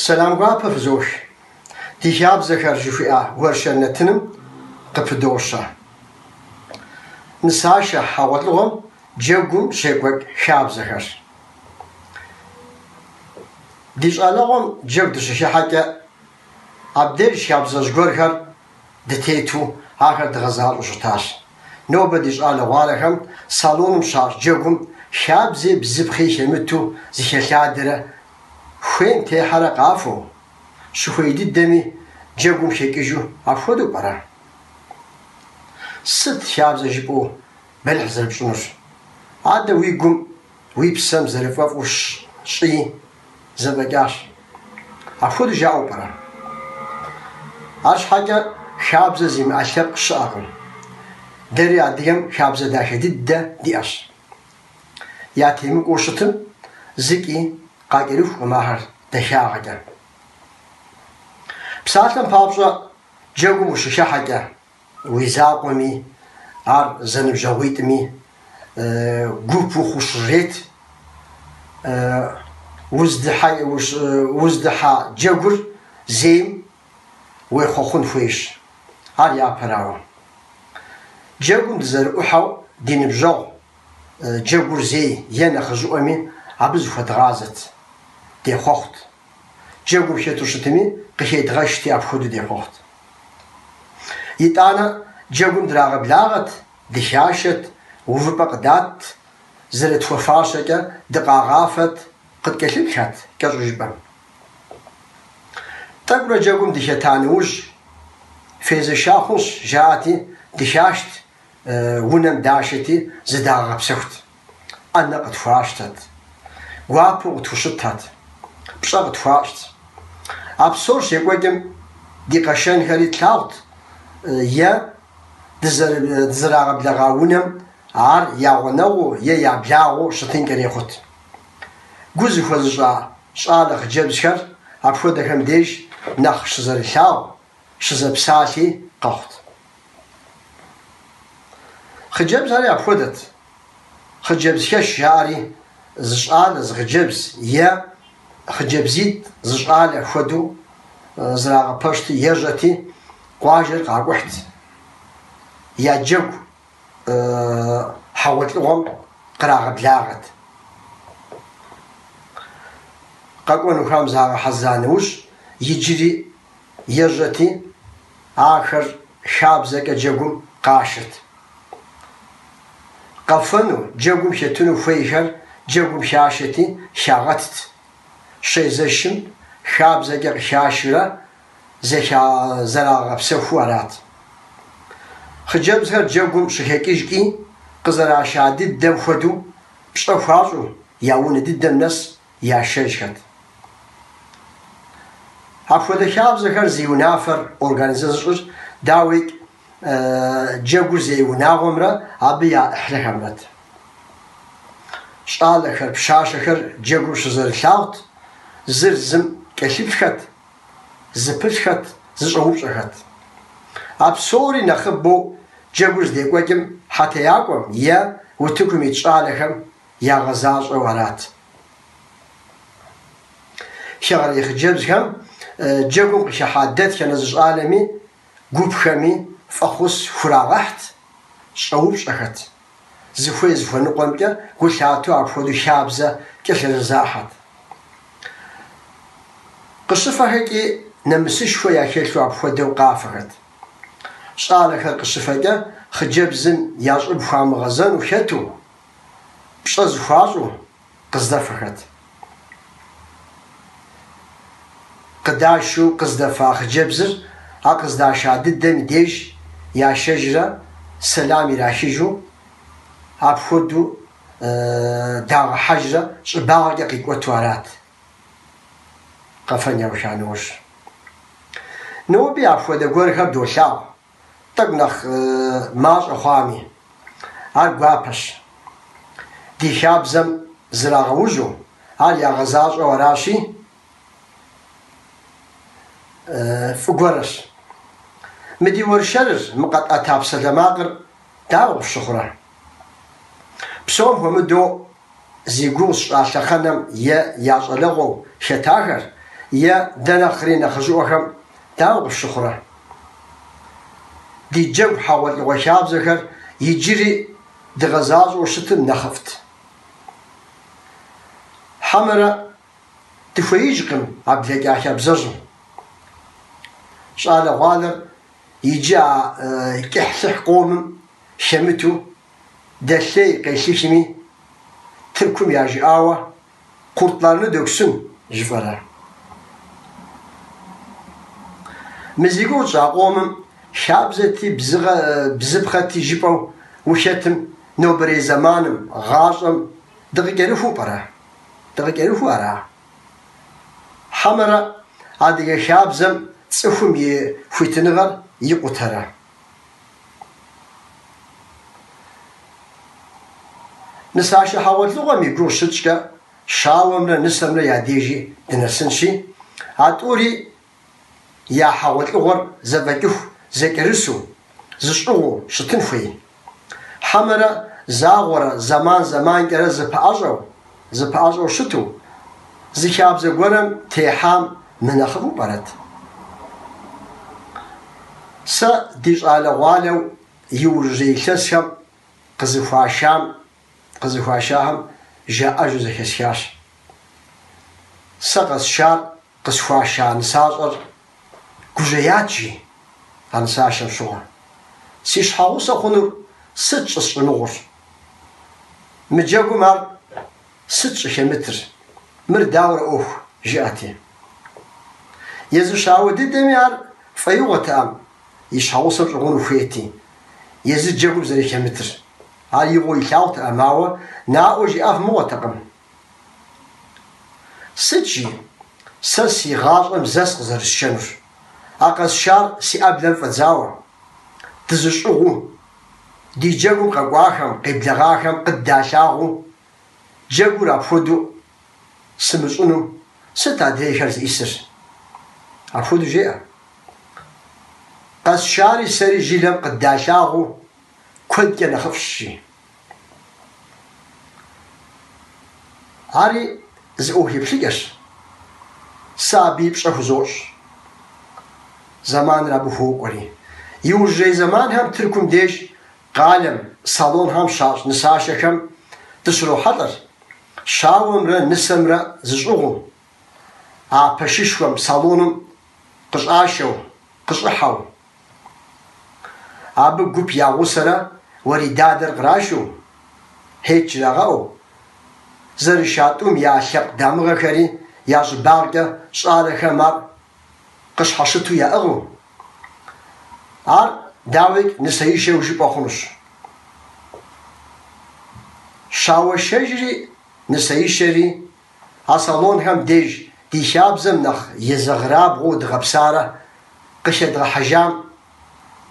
سلام غابة فزوش تيشاب زكر جفئة ورشنتنم قفدوشة نساشة حاول لهم جوجم شيكوك شاب زكر ديش علىهم جودش شحاجة عبدل شاب زجوركر دتيتو آخر دغزال وشتاش نوبديش على والهم صالون مشار جوجم شاب زي بزبخي شمتو زي شادرة خوين تي حرق عفو شوي دمي جوجم شيكيجو عفودو برا ست شاب زجبو بلحزر بشنوش عاده ويقوم ويبسم زرفاف وش شي زبقاش عفود جاو برا عاش حاجة شابزة زي معشق شاقم دري عديم شابزة داشة دياش ياتيمك وشتم زكي قاقلوف وماهر دشاغة بساتلم بابزة جوغم وششا حاجة ويزاقومي عار زنب جويتمي قوبو خوشريت وزدحا جوجر زيم ويخوخون فيش عاليا براو جوجم دزر أحو دين بجو جوجر زي يانا خزو أمي عبز فتغازت دي خوخت جوجم شتو شتمي قشيت غشتي عبخودو دي خوخت يتانا جوجم دراغ بلاغت دشاشت وفبقدات زرت وفاشكة دقاغافت قد كشبشت كجوجبا تقرا جاكم دشتانوج فيز شاخص جاتي دشاشت ونم داشتي زداغ بسخت أنا قد فاشتت وابو تفشتت بشغت فاشت أبصور شيء دي قشان هري تلاوت يا دزراغ بلغاونم عار ياونو يا بلاغو شتين كريخوت جوز فزجا شالخ جبشر عفوا دكم ديش نخ شزر شاو شزر بساتي قخت خجبز علي عفودت خجبز كش جاري زشال زخجبز يا خجبزيد زشال عفودو زراغ بشتي يجتي قواجر قاقوحت يا جو حاولت لهم قراغ بلاغت قاقوانو خامزها حزانوش يجري يجتي آخر شابزك جوجم قاشت قفنو جوجم شتنو فيشر جوجم شاشتي شاغتت شيزشم شابزك شاشرة زكا زراغ بسفوارات خجبزها جوجم شهيكيشكي قزرا شادي دم خدو بشطفازو ياون دم نس يا شركت عفوا دشاب زكر زيونافر أورغانيزاتور داويك جوجر زيوناغمرا أبيا إحرامات شال خر بشاش خر جوجر شزر شاوت زرزم كشفشت زبشت زشوبشت أبصوري نخبو جوجر ديكوكم حتى ياكم يا وتكم يتشالهم يا غزاز ورات شغل يخجبزهم جوجم شحادات كنزج عالمي جوب خمي فخص فراغت شعوب شخت زفوي زفو نقومك قلتاتو عفودو شابزة كشر زاحت قصفة هكي نمسش فيا كيلو عفودو قافرت شالك القصفة خجبزن يجب فام غزن وشتو بشز فازو قصدفخت قداشو قصدفا خجبزر قصدا شادد دم ديش يا شجرة سلامي راشيجو عبخدو داغ حجرة شباغ دقيق وتوارات قفن يوشانوش نوبي عبخدو قورخب دوشاو تقنخ ماش أخوامي عالقوابش دي شابزم زراغوجو عال يا غزاج وراشي فقرش مدي ورشرر مقطع تاب سلماقر داو الشخرة بسوم ومدو زيقوش عشخنم يا يعطلغو شتاخر يا دنا خرينا خجوهم داو الشخرة دي جو حاول وشاب ذكر يجري دغزاز وشتم نخفت حمرة تفيجكم عبد الجاح بزرزم شال غالر يجا كحسح قوم شمتو دشي قيشيشمي تركم ياجي آوة قرطlarını döksün جفرة مزيقو تشاقوم شابزتي بزبختي جيبو وشتم نوبري زمانم غاشم دغيرفو برا دغيرفو أرا حمرة عادي شابزم تصفم يفوتنغر يقترا نساشا حاولت لغم يقول شتشكا شاومنا نسمنا يا ديجي دنسنشي عطوري يا حاولت لغر زبكف زكرسو زشعو شتنفي حمرة زاغورة زمان كرا زباجو شتو زكاب زغورم تيحام منخبو برد سا ديش على غالو يورجي كسهم قزفاشام جاء أجوز كسياش سقس شار قزفاشان ساجر كوجياتشي عن ساشم شغل سيش حاوسا خنور ستش نور مجاكو مار ستش متر مر داور اوه جاتي يزو شاودي دميار فيوغتام يشحوصم شغل فيتي يزو جاكو بزري كمتر هاي يغوي كاوت اماوه ناو جي اف موتقم ستشي سسي غاطم زسق زر الشنر اقص شار سي ابلن فتزاوه تزشوغو دي جاكو قواخم قبلغاخم قداشاغو جاكو رافودو سمسونو ستا ديشرز إسر عفودو جاء قاس شاري سري جيلم قداشاغو كنت يا نخفشي عاري زوهي بشيكش سابي بشخو زوش زمان رابو فوق وري يوجي زمان هم تركم ديش قالم صالون هم شاش نساشكم تسرو حضر شاومرا نسمرا زجوغو بشيشوم صالونم قشاشو قشحو قوب ياغو سرا وري دادر قراشو هيج لغاو زرشاتوم يا شق دامغا كري يا جباركا شاركا مار قشحشتو يا اغو داوك نسيشو جيباخونش شاو شجري نسيشري عصالون هم ديج دي شاب زمنخ يزغراب غود غبسارة قشد غحجام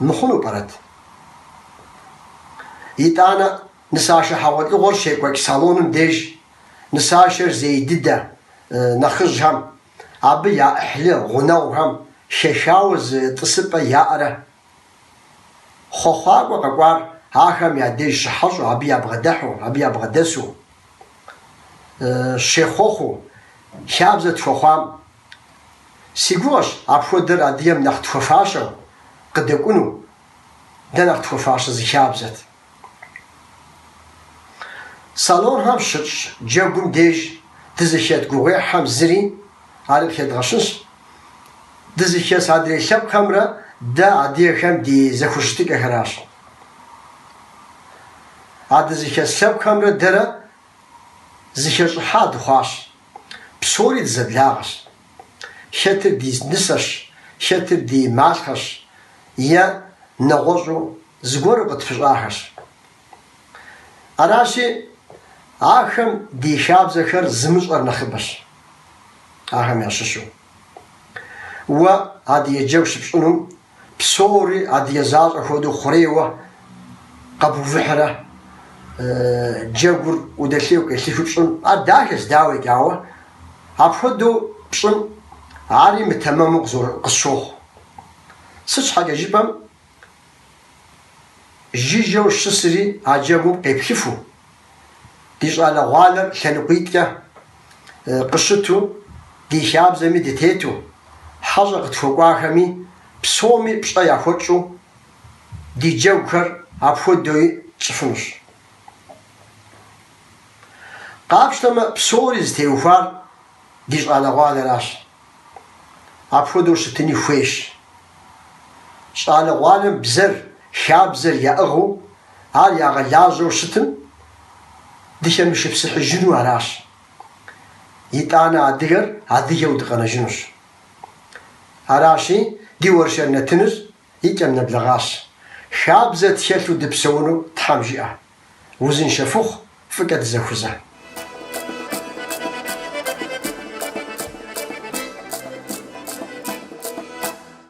مخونو برد يتانا نساشا حاول غور شيكوك صالون ديج نساشر زي ددا نخجهم عبي يا احلى غناوهم ششاوز تصبا يا خوخار وقوار هاهم يا ديج شحجو عبي يبغدحو عبي يبغدسو شيخوخو شابزت فخام سيغوش عفودر اديم نخت ففاشو قد يكونوا دنخت ففاش زي شابزت صالون هم شتش جاكم ديج دزشيت قوغي حم زري عارف يدغشنش دزشيت عدري شاب كامرا دا عدي خم دي زخوشتك هراش عدزشيت شاب كامرا درا زشيت حاد خاش بسوري زدلاغش شتر دي نسش شتر دي ماسخش يا نغوزو زغور قطفشاخش أراشي آخم دي شاب زخر زمزور نخبش آخم ياششو و عادي يجوش بشنو بسوري عادي يزاز أخودو خريوة قبو فحرة جاور ودليو كيشوف بشن داكس داوي كاوة عبحدو بشن عاري متمم قصوخ سش حاجة جيبهم جيجو الشسري عجبو قيبكفو ديش على غالر شنقيتك قشتو دي خابزمي دي تيتو حاجة تفوقاخمي بصومي بشتا ياخدشو دي جوكر عبخد دوي تشفنش قابشتما بصوريز تيوفار ديش على غالي راش عبخدو شتني خويش شتالي غالي بزر خابزر يا اغو عال يا غلازو شتن ديش مش بسح جنو راش يتانا عدير عديو دقنا جنوش عراشي دي ورشر نتنز يتم نبلغاش خابزة تشلو دبسونو تحمجئة وزن شفوخ فقد زخوزة